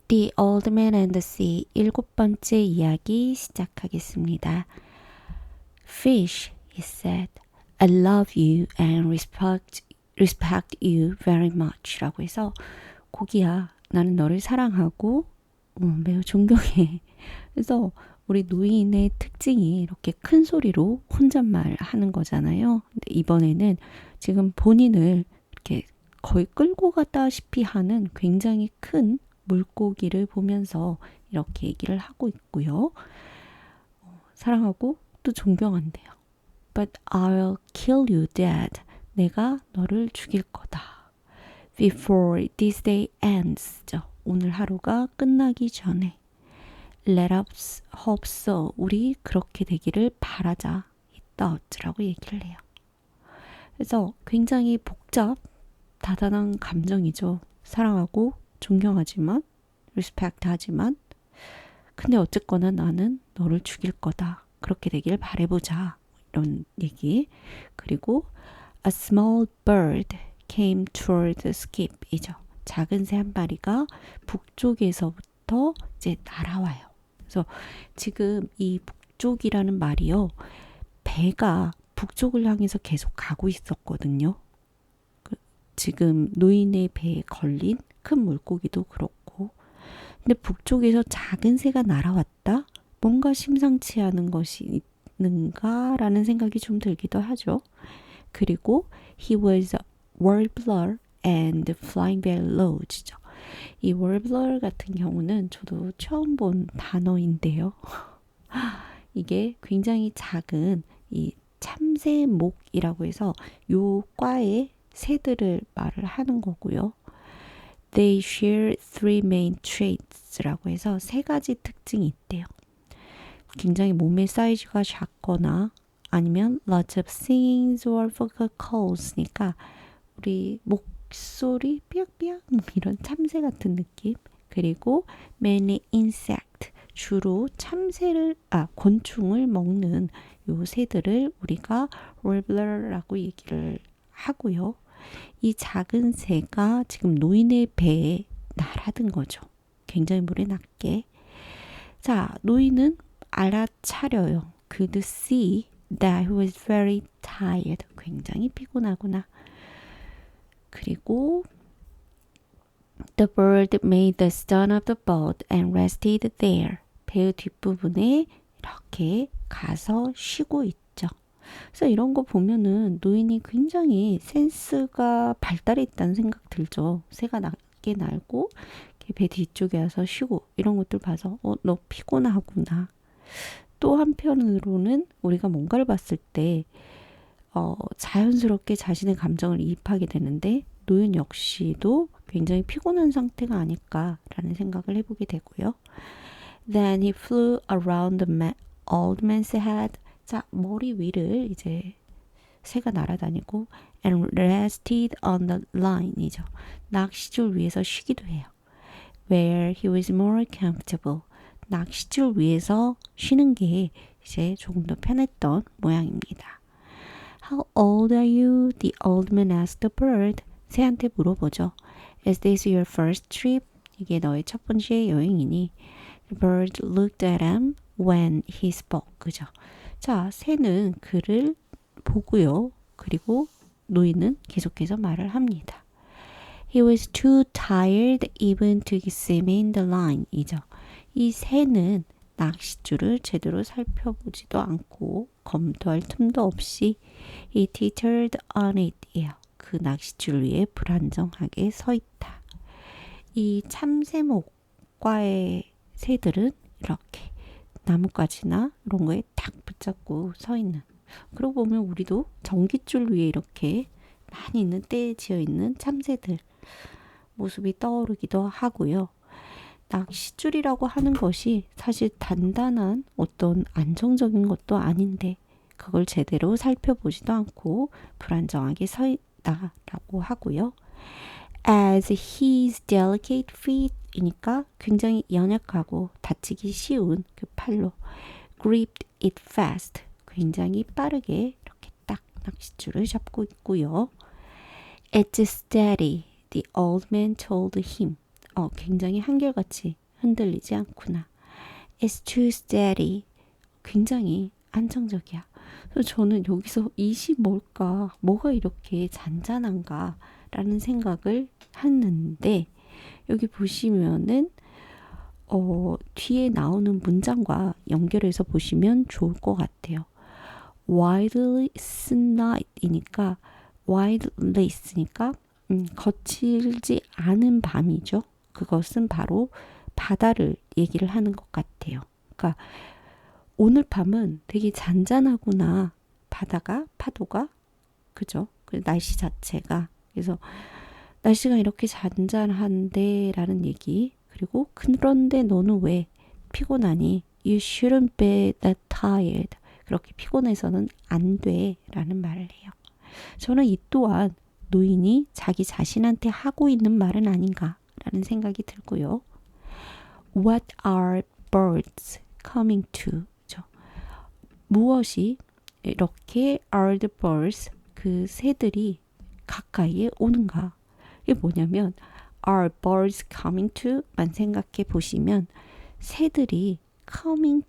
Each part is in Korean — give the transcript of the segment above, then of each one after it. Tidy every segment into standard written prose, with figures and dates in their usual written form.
The Old Man and the Sea 일곱 번째 이야기 시작하겠습니다. Fish, he said, I love you and respect you very much 라고 해서 고기야, 나는 너를 사랑하고 매우 존경해. 그래서 우리 노인의 특징이 이렇게 큰 소리로 혼잣말 하는 거잖아요. 근데 이번에는 지금 본인을 이렇게 거의 끌고 가다시피 하는 굉장히 큰 물고기를 보면서 이렇게 얘기를 하고 있고요. 사랑하고 또 존경한대요. But I'll kill you, Dad. 내가 너를 죽일 거다. Before this day ends. 오늘 하루가 끝나기 전에. Let us hope so. 우리 그렇게 되기를 바라자. He thought 라고 얘기를 해요. 그래서 굉장히 다단한 감정이죠. 사랑하고 존경하지만 respect 하지만 근데 어쨌거나 나는 너를 죽일 거다. 그렇게 되길 바라보자. 이런 얘기. 그리고 a small bird came toward the skip 이죠. 작은 새 한 마리가 북쪽에서부터 이제 날아와요. 그래서 지금 이 북쪽이라는 말이요. 배가 북쪽을 향해서 계속 가고 있었거든요. 지금 노인의 배에 걸린 큰 물고기도 그렇고 근데 북쪽에서 작은 새가 날아왔다? 뭔가 심상치 않은 것이 있는가라는 생각이 좀 들기도 하죠. 그리고 he was a warbler and flying very low죠. 이 warbler 같은 경우는 저도 처음 본 단어인데요. 이게 굉장히 작은 이 참새목이라고 해서 요 과의 새들을 말을 하는 거고요. They share three main traits라고 해서 세 가지 특징이 있대요. 굉장히 몸의 사이즈가 작거나 아니면 lots of sings or vocal calls 니까 우리 목소리 삐약삐약 이런 참새 같은 느낌. 그리고 many insect 주로 곤충을 먹는 요 새들을 우리가 warbler라고 얘기를 하고요. 이 작은 새가 지금 노인의 배에 날아든 거죠. 굉장히 물에 낮게. 자, 노인은 알아차려요. Could see that he was very tired. 굉장히 피곤하구나. 그리고 The bird made the stern of the boat and rested there. 배 뒷부분에 이렇게 가서 쉬고 있죠. 그래서 이런 거 보면은 노인이 굉장히 센스가 발달해 있다는 생각 들죠. 새가 낮게 날고 배 뒤쪽에 와서 쉬고 이런 것들 봐서 너 피곤하구나. 또 한편으로는 우리가 뭔가를 봤을 때 자연스럽게 자신의 감정을 이입하게 되는데 노인 역시도 굉장히 피곤한 상태가 아닐까라는 생각을 해보게 되고요. Then he flew around the old man's head. 자, 머리 위를 이제 새가 날아다니고 and rested on the line이죠. 낚싯줄 위에서 쉬기도 해요. Where he was more comfortable. 낚싯줄 위에서 쉬는 게 이제 조금 더 편했던 모양입니다. How old are you? The old man asked the bird. 새한테 물어보죠. Is this your first trip? 이게 너의 첫 번째 여행이니? The bird looked at him when he spoke. 그죠? 자, 새는 그를 보고요. 그리고 노인은 계속해서 말을 합니다. He was too tired even to examine the line. 이죠. 이 새는 낚싯줄을 제대로 살펴보지도 않고 검토할 틈도 없이 he teetered on it. 예요. 그 낚싯줄 위에 불안정하게 서 있다. 이 참새목과의 새들은 이렇게 나뭇가지나 이런 거에 딱 붙잡고 서 있는. 그러고 보면 우리도 전깃줄 위에 이렇게 많이 있는 때에 지어 있는 참새들 모습이 떠오르기도 하고요. 낚싯줄이라고 하는 것이 사실 단단한 어떤 안정적인 것도 아닌데 그걸 제대로 살펴보지도 않고 불안정하게 서 있다라고 하고요. As his delicate feet 이니까 굉장히 연약하고 다치기 쉬운 그 팔로 gripped it fast. 굉장히 빠르게 이렇게 딱 낚싯줄을 잡고 있고요. It's steady, the old man told him. 굉장히 한결같이 흔들리지 않구나. It's too steady. 굉장히 안정적이야. 그래서 저는 여기서 it이 뭘까? 뭐가 이렇게 잔잔한가? 라는 생각을 했는데 여기 보시면은 뒤에 나오는 문장과 연결해서 보시면 좋을 것 같아요. wildest night이니까 wildest니까 거칠지 않은 밤이죠. 그것은 바로 바다를 얘기를 하는 것 같아요. 그러니까 오늘 밤은 되게 잔잔하구나. 바다가 파도가 그죠? 그 날씨 자체가 그래서 날씨가 이렇게 잔잔한데 라는 얘기 그리고 그런데 너는 왜 피곤하니? You shouldn't be that tired. 그렇게 피곤해서는 안 돼 라는 말을 해요. 저는 이 또한 노인이 자기 자신한테 하고 있는 말은 아닌가 라는 생각이 들고요. What are birds coming to? 무엇이 이렇게 are the birds 그 새들이 가까이에 오는가? 이게 뭐냐면 are birds coming to?만 생각해 보시면 새들이 coming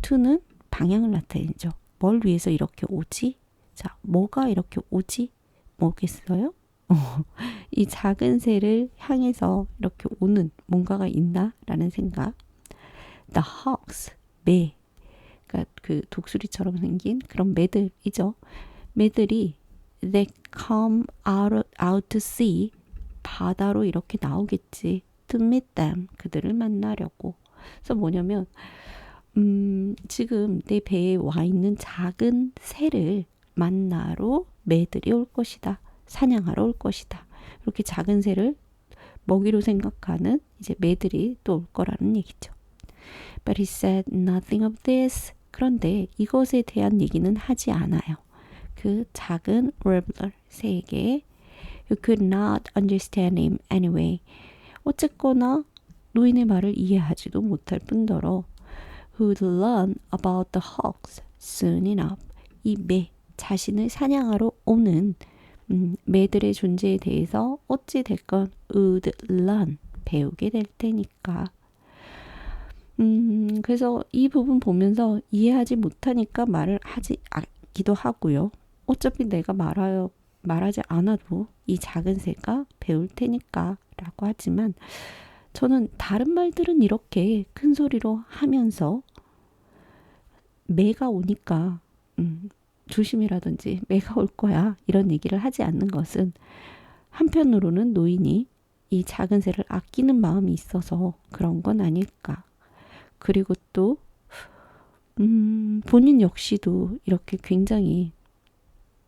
to는 방향을 나타내죠. 뭘 위해서 이렇게 오지? 자, 뭐가 이렇게 오지? 뭐겠어요? 이 작은 새를 향해서 이렇게 오는 뭔가가 있나라는 생각. The hawks, 매. 그러니까 그 독수리처럼 생긴 그런 매들이죠. 매들이 they come out to sea 바다로 이렇게 나오겠지. to meet them 그들을 만나려고. 그래서 뭐냐면 지금 내 배에 와 있는 작은 새를 만나러 매들이 올 것이다. 사냥하러 올 것이다. 이렇게 작은 새를 먹이로 생각하는 이제 매들이 또 올 거라는 얘기죠. But he said nothing of this. 그런데 이것에 대한 얘기는 하지 않아요. 그 작은 warbler 새에게 You could not understand him anyway. 어쨌거나 노인의 말을 이해하지도 못할 뿐더러 Who'd learn about the hawks soon enough. 이 매, 자신을 사냥하러 오는 매들의 존재에 대해서 어찌 됐건 would learn, 배우게 될 테니까. 그래서 이 부분 보면서 이해하지 못하니까 말을 하지 않기도 하고요. 어차피 내가 말하지 않아도 이 작은 새가 배울 테니까 라고 하지만 저는 다른 말들은 이렇게 큰 소리로 하면서 매가 오니까 조심이라든지 매가 올 거야 이런 얘기를 하지 않는 것은 한편으로는 노인이 이 작은 새를 아끼는 마음이 있어서 그런 건 아닐까. 그리고 또 본인 역시도 이렇게 굉장히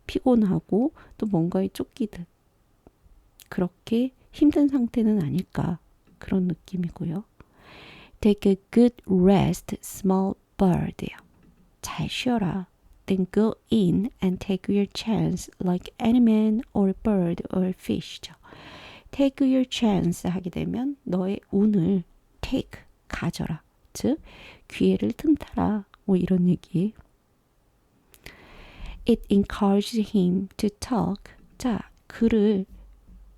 피곤하고 또 뭔가에 쫓기듯 그렇게 힘든 상태는 아닐까 그런 느낌이고요. Take a good rest, small bird. 잘 쉬어라. Then go in and take your chance like any man or bird or fish. Take your chance 하게 되면 너의 운을 take, 가져라. 즉 기회를 틈타라. 뭐 이런 얘기. It encouraged him to talk. 자, 그를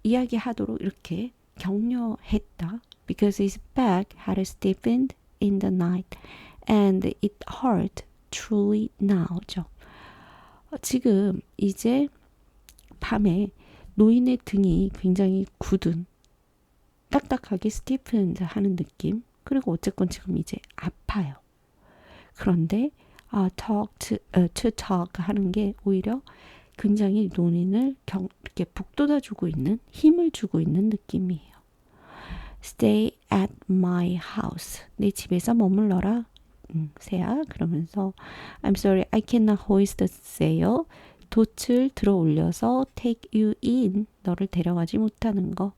이야기하도록 이렇게 격려했다. Because his back had stiffened in the night and it hurt truly now. 지금 이제 밤에 노인의 등이 굉장히 굳은 딱딱하게 stiffened 하는 느낌. 그리고 어쨌건 지금 이제 아파요. 그런데 to talk 하는 게 오히려 굉장히 노인을 이렇게 북돋아주고 있는 힘을 주고 있는 느낌이에요. Stay at my house. 내 집에서 머물러라. 새야 그러면서 I'm sorry I cannot hoist the sail. 돛을 들어 올려서 take you in. 너를 데려가지 못하는 거.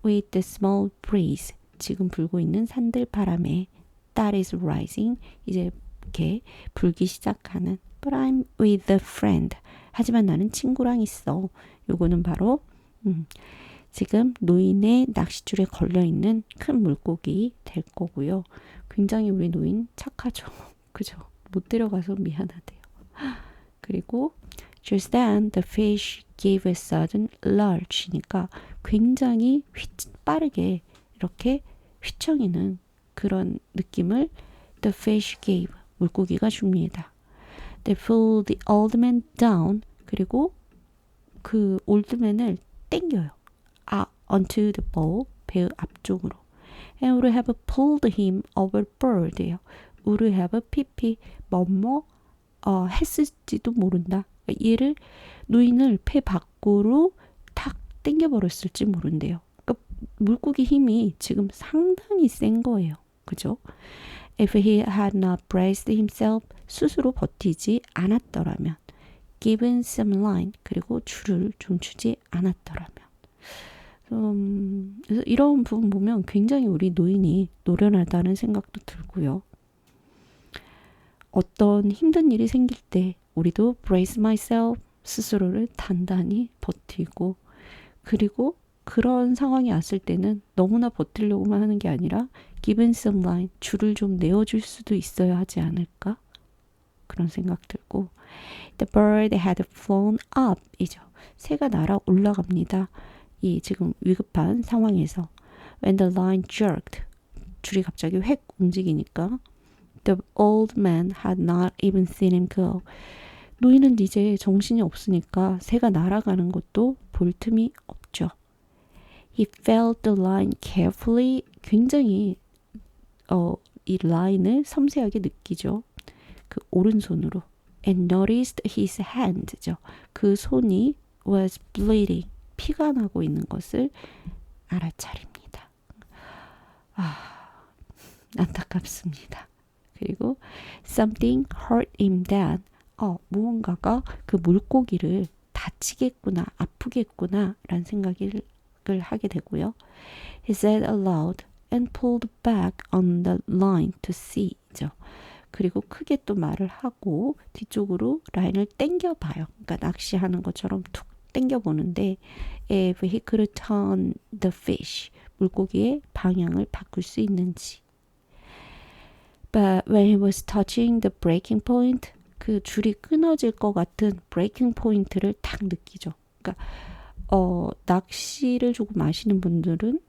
With the small breeze. 지금 불고 있는 산들 바람에 that is rising. 이제 이렇게 불기 시작하는 But I'm with a friend. 하지만 나는 친구랑 있어. 요거는 바로 지금 노인의 낚싯줄에 걸려있는 큰 물고기 될 거고요. 굉장히 우리 노인 착하죠. 그죠? 못 데려가서 미안하대요. 그리고 Just then the fish gave a sudden lurch니까 굉장히 빠르게 이렇게 휘청이는 그런 느낌을 the fish gave, 물고기가 줍니다. They pulled the old man down, 그리고 그 올드맨을 땡겨요. onto the bow, 배 앞쪽으로. And would have pulled him overboard예요. would have pp 뭐뭐 했을지도 모른다. 얘를 노인을 배 밖으로 탁 땡겨버렸을지 모른대요. 그러니까 물고기 힘이 지금 상당히 센 거예요. 그죠? If he had not braced himself, 스스로 버티지 않았더라면, given some line, 그리고 줄을 좀 주지 않았더라면. 그래서 이런 부분 보면 굉장히 우리 노인이 노련하다는 생각도 들고요. 어떤 힘든 일이 생길 때 우리도 brace myself, 스스로를 단단히 버티고, 그리고 그런 상황이 왔을 때는 너무나 버티려고만 하는 게 아니라 given some line, 줄을 좀 내어줄 수도 있어야 하지 않을까? 그런 생각 들고, the bird had flown up 이죠. 새가 날아 올라갑니다. 이 지금 위급한 상황에서 when the line jerked, 줄이 갑자기 획 움직이니까 the old man had not even seen him go. 노인은 이제 정신이 없으니까 새가 날아가는 것도 볼 틈이 없죠. He felt the line carefully. 굉장히 이 라인을 섬세하게 느끼죠. 그 오른손으로. And noticed his hand죠. 그 손이 was bleeding. 피가 나고 있는 것을 알아차립니다. 안타깝습니다. 그리고 something hurt him bad. 무언가가 그 물고기를 다치겠구나, 아프겠구나 라는 생각을 하게 되고요. He said aloud and pulled back on the line to see. 그리고 크게 또 말을 하고 뒤쪽으로 라인을 당겨봐요. 그러니까 낚시하는 것처럼 툭 당겨보는데 if he could turn the fish, 물고기의 방향을 바꿀 수 있는지. But when he was touching the breaking point, 그 줄이 끊어질 것 같은 breaking point를 딱 느끼죠. 그러니까 낚시를 조금 아시는 분들은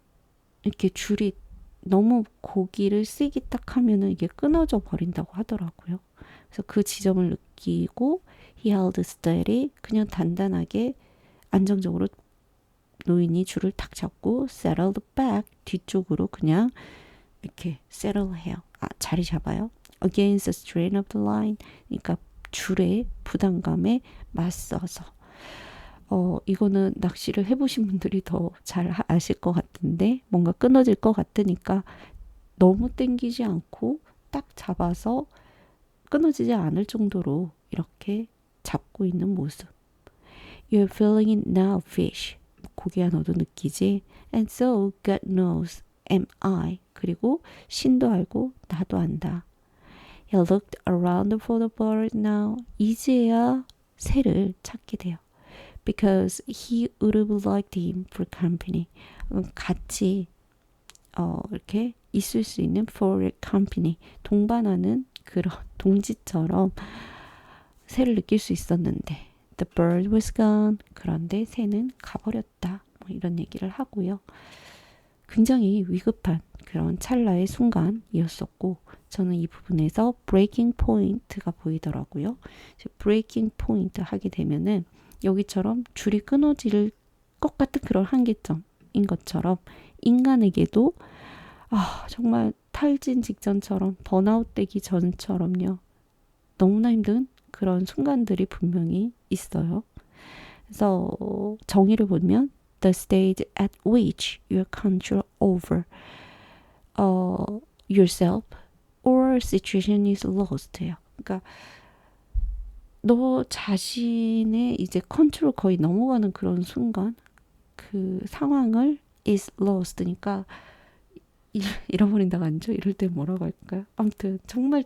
이렇게 줄이 너무 고기를 쓰기 딱 하면은 이게 끊어져 버린다고 하더라고요. 그래서 그 지점을 느끼고 he held steady, 그냥 단단하게 안정적으로 노인이 줄을 탁 잡고 settled back, 뒤쪽으로 그냥 이렇게 settle 해요. 자리 잡아요. Against the strain of the line, 그러니까 줄의 부담감에 맞서서. 이거는 낚시를 해보신 분들이 더 잘 아실 것 같은데 뭔가 끊어질 것 같으니까 너무 당기지 않고 딱 잡아서 끊어지지 않을 정도로 이렇게 잡고 있는 모습. You're feeling it now, fish. 고기야 너도 느끼지? And so God knows am I. 그리고 신도 알고 나도 안다. He looked around for the bird now. 이제야 새를 찾게 돼요. Because he would have liked him for company. 같이 이렇게 있을 수 있는 for company. 동반하는 그런 동지처럼 새를 느낄 수 있었는데 the bird was gone. 그런데 새는 가버렸다. 이런 얘기를 하고요. 굉장히 위급한 그런 찰나의 순간이었었고 저는 이 부분에서 breaking point가 보이더라고요. breaking point 하게 되면은 여기처럼 줄이 끊어질 것 같은 그런 한계점인 것처럼 인간에게도 정말 탈진 직전처럼 번아웃 되기 전처럼요. 너무나 힘든 그런 순간들이 분명히 있어요. 그래서 정의를 보면 the stage at which you control over yourself or situation is lost예요. 그러니까 너 자신의 이제 컨트롤 거의 넘어가는 그런 순간 그 상황을 is lost니까 잃어버린다가 아니죠. 이럴 때 뭐라고 할까요? 아무튼 정말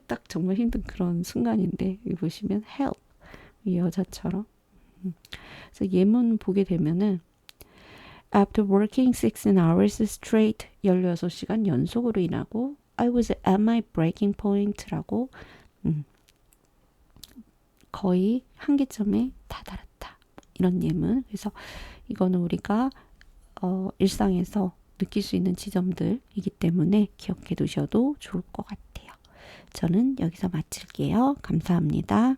힘든 그런 순간인데 여기 보시면 help 이 여자처럼 그래서 예문 보게 되면은 After working 16 hours straight 16시간 연속으로 일하고 I was at my breaking point라고 거의 한계점에 다다랐다. 이런 예문. 그래서 이거는 우리가 일상에서 느낄 수 있는 지점들이기 때문에 기억해 두셔도 좋을 것 같아요. 저는 여기서 마칠게요. 감사합니다.